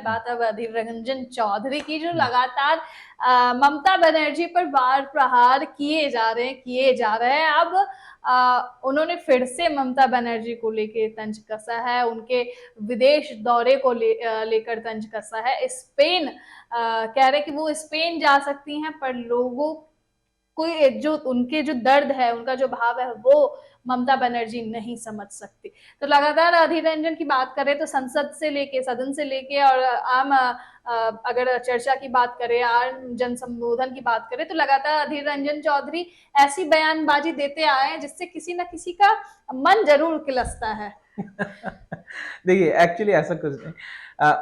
बात अब अधीर रंजन चौधरी की, जो लगातार ममता बनर्जी पर वार प्रहार किए जा रहे हैं। अब उन्होंने फिर से ममता बनर्जी को लेकर तंज कसा है, उनके विदेश दौरे को लेकर तंज कसा है। स्पेन कह रहे कि वो स्पेन जा सकती हैं, पर लोगों कोई जो उनके जो दर्द है, उनका जो भाव है, वो ममता बनर्जी नहीं समझ सकती। तो लगातार अधीर रंजन की बात करें तो संसद से लेके, सदन से लेके और आम अगर चर्चा की बात करें, आम जन संबोधन की बात करें, तो लगातार अधीर रंजन चौधरी ऐसी बयानबाजी देते आए हैं जिससे किसी न किसी का मन जरूर किलसता है। देखिए एक्चुअली ऐसा कुछ नहीं।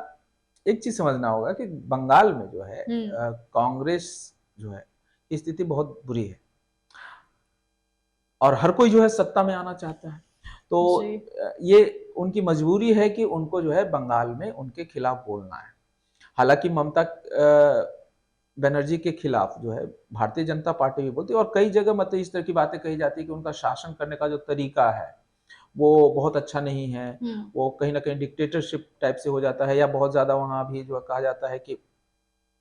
एक चीज समझना होगा कि बंगाल में जो है कांग्रेस जो है स्थिति बहुत बुरी है और हर कोई जो है सत्ता में आना चाहता है। तो ये उनकी मजबूरी है कि उनको जो है बंगाल में उनके खिलाफ बोलना है। हालांकि ममता बनर्जी के खिलाफ जो है भारतीय जनता पार्टी भी बोलती है और कई जगह मतलब इस तरह की बातें कही जाती है कि उनका शासन करने का जो तरीका है वो बहुत अच्छा नहीं है, वो कहीं ना कहीं डिक्टेटरशिप टाइप से हो जाता है, या बहुत ज्यादा वहां भी जो कहा जाता है कि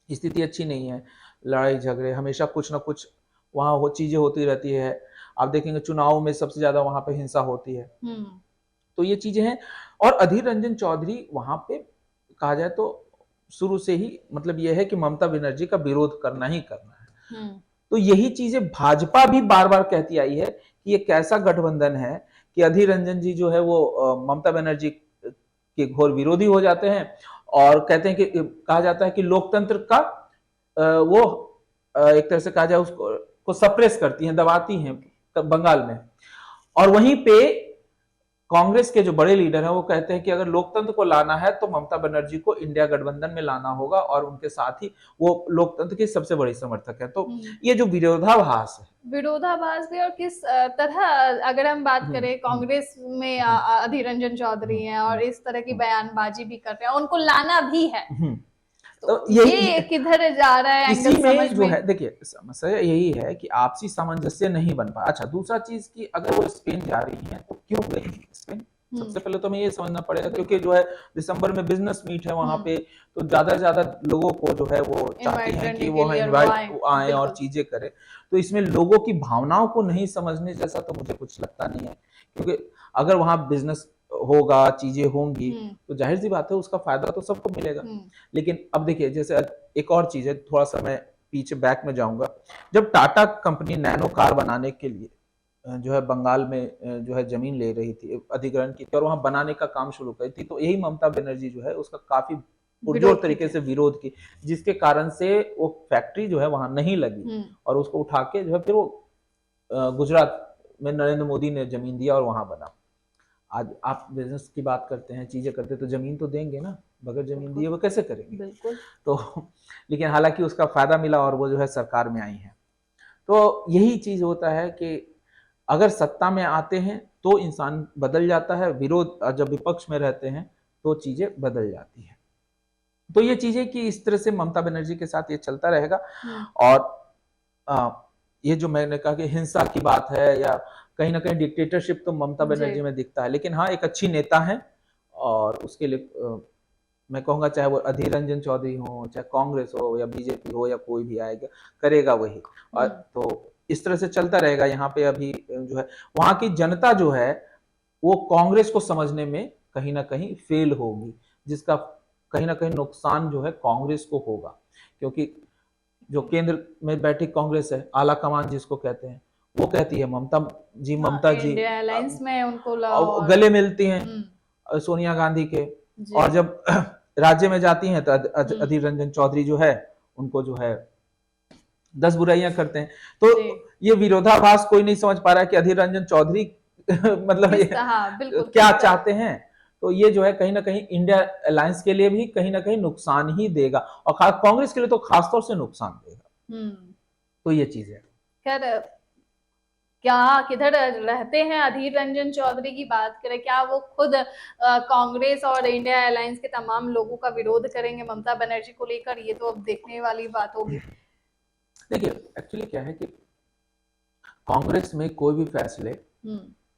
स्थिति अच्छी नहीं है, लड़ाई झगड़े हमेशा कुछ ना कुछ वहां वो चीजें होती रहती है। आप देखेंगे चुनाव में सबसे ज्यादा वहां पे हिंसा होती है। तो ये चीजें हैं। और अधीर रंजन चौधरी वहां पे कहा जाए तो शुरू से ही मतलब ये है कि ममता बनर्जी का विरोध करना ही करना है। तो यही चीजें भाजपा भी बार बार कहती आई है कि ये कैसा गठबंधन है कि अधीर रंजन जी जो है वो ममता बनर्जी के घोर विरोधी हो जाते हैं और कहते हैं कि कहा जाता है कि लोकतंत्र का वो एक तरह से कहा जाए उसको सप्रेस करती हैं, दबाती हैं बंगाल में। और वहीं पे कांग्रेस के जो बड़े लीडर हैं वो कहते हैं कि अगर लोकतंत्र को लाना है तो ममता बनर्जी को इंडिया गठबंधन में लाना होगा और उनके साथ ही वो लोकतंत्र की सबसे बड़ी समर्थक है। तो ये जो विरोधाभास भी, और किस तरह अगर हम बात करें कांग्रेस में अधीर रंजन चौधरी हैं और इस तरह की बयानबाजी भी कर रहे हैं, उनको लाना भी है, तो ये किधर जा रहा है इसी में जो है। देखिए समस्या यही है कि आपसी सामंजस्य नहीं बन पाया। अच्छा दूसरा चीज कि अगर वो स्पेन जा रही है तो क्यों गई स्पेन, सबसे पहले तो हमें ये समझना पड़ेगा क्योंकि जो है दिसंबर में बिजनेस मीट है वहां पे, तो ज्यादा से ज्यादा लोगों को जो है वो चाहते हैं कि वो इनवाइट आए और चीजें करें। तो इसमें लोगों की भावनाओं को नहीं समझने जैसा तो मुझे कुछ लगता नहीं है, क्योंकि अगर वहां बिजनेस होगा, चीजें होंगी, तो जाहिर सी बात है उसका फायदा तो सबको मिलेगा। लेकिन अब देखिए जैसे एक और चीज है, थोड़ा सा मैं पीछे बैक में जाऊंगा। जब टाटा कंपनी नैनो कार बनाने के लिए जो है बंगाल में जो है जमीन ले रही थी, अधिग्रहण की थी और वहां बनाने का काम शुरू करी थी, तो यही ममता बनर्जी जो है उसका काफी पुरजोर तरीके से विरोध की, जिसके कारण से वो फैक्ट्री जो है वहां नहीं लगी और उसको उठा के जो है फिर वो गुजरात में नरेंद्र मोदी ने जमीन दिया और वहां बना। आज आप बिजनेस की बात करते हैं, चीजें करते हैं, तो जमीन तो देंगे ना, बगैर जमीन दिए वो कैसे करेंगे। बिल्कुल। तो लेकिन हालांकि उसका फायदा मिला और वो जो है सरकार में आई है। तो यही चीज होता है कि अगर सत्ता में आते हैं तो इंसान बदल जाता है, विरोध जब विपक्ष में रहते हैं तो चीजें बदल जाती है। तो ये चीजें कि इस तरह से ममता बनर्जी के साथ ये चलता रहेगा। और ये जो मैंने कहा कि हिंसा की बात है या कहीं ना कहीं डिक्टेटरशिप तो ममता बनर्जी में दिखता है, लेकिन हाँ एक अच्छी नेता है और उसके लिए मैं कहूंगा चाहे वो अधीर रंजन चौधरी हो, चाहे कांग्रेस हो या बीजेपी हो या कोई भी आएगा करेगा वही। और तो इस तरह से चलता रहेगा। यहाँ पे अभी जो है वहां की जनता जो है वो कांग्रेस को समझने में कहीं ना कहीं फेल होगी, जिसका कहीं ना कहीं नुकसान जो है कांग्रेस को होगा, क्योंकि जो केंद्र में बैठी कांग्रेस है, आला कमान जिसको कहते हैं, वो कहती है ममता जी इंडिया अलायंस में उनको गले मिलती हैं सोनिया गांधी के, और जब राज्य में जाती हैं तो अधीर रंजन चौधरी जो है उनको जो है 10 बुराइयां करते हैं। तो ये विरोधाभास कोई नहीं समझ पा रहा है कि अधीर रंजन चौधरी मतलब क्या चाहते हैं। तो ये जो है कहीं ना कहीं इंडिया अलायंस के लिए भी कहीं ना कहीं नुकसान ही देगा और कांग्रेस के लिए तो खासतौर से नुकसान देगा। तो ये चीज है। खैर क्या किधर रहते हैं अधीर रंजन चौधरी की बात करें, क्या वो खुद कांग्रेस और इंडिया अलायंस के तमाम लोगों का विरोध करेंगे ममता बनर्जी को लेकर, ये तो अब देखने वाली बात होगी। देखिए एक्चुअली क्या है कि कांग्रेस में कोई भी फैसले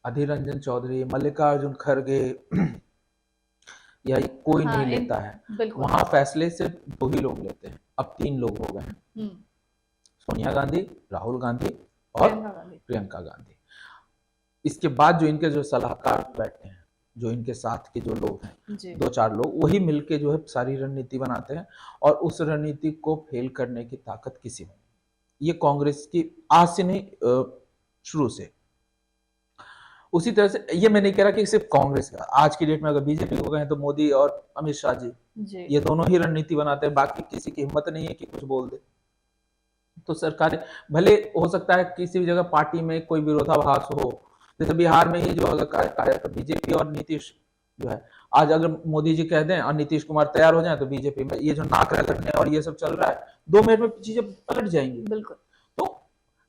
अधीर रंजन चौधरी, मल्लिकार्जुन खड़गे या कोई हाँ, नहीं लेता है। बिल्कुल। वहां फैसले सिर्फ 2 ही लोग लेते हैं, अब 3 लोग हो गए हैं, हम्म, सोनिया गांधी, राहुल गांधी और प्रियंका गांधी। प्रियंका गांधी। इसके बाद जो इनके जो सलाहकार बैठे हैं, जो इनके साथ के जो लोग हैं, जी 2-4 लोग, वही मिलके जो है सारी रणनीति बनाते हैं और उस रणनीति को फेल करने की ताकत किसी में नहीं। ये कांग्रेस की आज से नहीं, शुरू से। उसी तरह से ये मैं नहीं कह रहा कि सिर्फ कांग्रेस का, आज की डेट में अगर बीजेपी हो गए हैं तो मोदी और अमित शाह जी, जी ये दोनों ही रणनीति बनाते हैं, बाकी किसी की हिम्मत नहीं है कि कुछ बोल दे। तो सरकार भले हो सकता है किसी भी जगह पार्टी में कोई विरोधाभास हो, जैसे बिहार में ही जो अगर कार्य बीजेपी और नीतीश जो है, आज अगर मोदी जी कह दें और नीतीश कुमार तैयार हो जाए तो बीजेपी में ये जो नाक रगड़ने और ये सब चल रहा है 2 मिनट में चीजें पलट जाएंगी। बिल्कुल। तो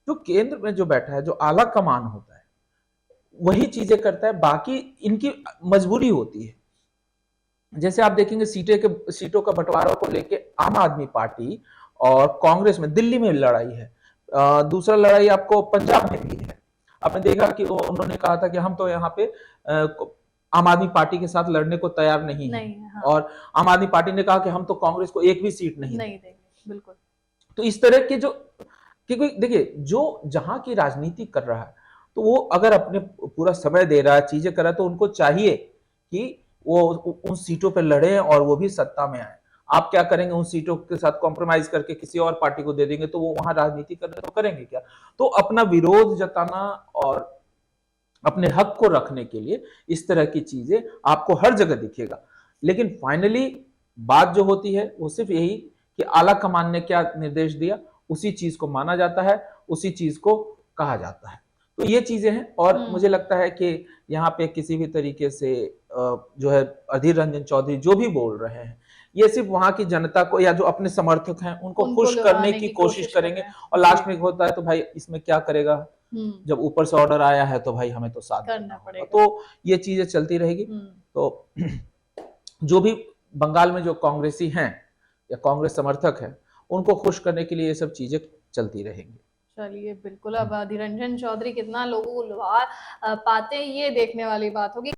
जो केंद्र में जो बैठा है, जो आला कमान होता है, वही चीजें करता है, बाकी इनकी मजबूरी होती है। जैसे आप देखेंगे सीटों का बंटवारा को लेके आम आदमी पार्टी और कांग्रेस में दिल्ली में लड़ाई है। दूसरा लड़ाई आपको पंजाब में भी है। आपने देखा कि उन्होंने कहा था कि हम तो यहाँ पे आम आदमी पार्टी के साथ लड़ने को तैयार नहीं है, हाँ। और आम आदमी पार्टी ने कहा कि हम तो कांग्रेस को एक भी सीट नहीं देंगे। बिल्कुल। तो इस तरह के जो, क्योंकि देखिए जो जहां की राजनीति कर रहा है, तो वो अगर अपने पूरा समय दे रहा है, चीजें कर रहा है, तो उनको चाहिए कि वो उन सीटों पर लड़े और वो भी सत्ता में आए। आप क्या करेंगे, उन सीटों के साथ कॉम्प्रोमाइज करके किसी और पार्टी को दे देंगे तो वो वहां राजनीति करने तो करेंगे क्या। तो अपना विरोध जताना और अपने हक को रखने के लिए इस तरह की चीजें आपको हर जगह दिखेगा। लेकिन फाइनली बात जो होती है वो सिर्फ यही कि आला कमान ने क्या निर्देश दिया, उसी चीज को माना जाता है, उसी चीज को कहा जाता है। तो ये चीजें हैं, और मुझे लगता है कि यहाँ पे किसी भी तरीके से जो है अधीर रंजन चौधरी जो भी बोल रहे हैं, ये सिर्फ वहां की जनता को या जो अपने समर्थक हैं उनको खुश करने की कोशिश करेंगे, और लास्ट में होता है तो भाई इसमें क्या करेगा, जब ऊपर से ऑर्डर आया है तो भाई हमें तो साथ करना पड़ेगा। तो ये चीजें चलती रहेगी। तो जो भी बंगाल में जो कांग्रेसी हैं या कांग्रेस समर्थक हैं, उनको खुश करने के लिए ये सब चीजें चलती रहेंगी। चलिए, बिल्कुल। अब अधीर रंजन चौधरी कितना लोगों को लुभा पाते हैं, ये देखने वाली बात होगी।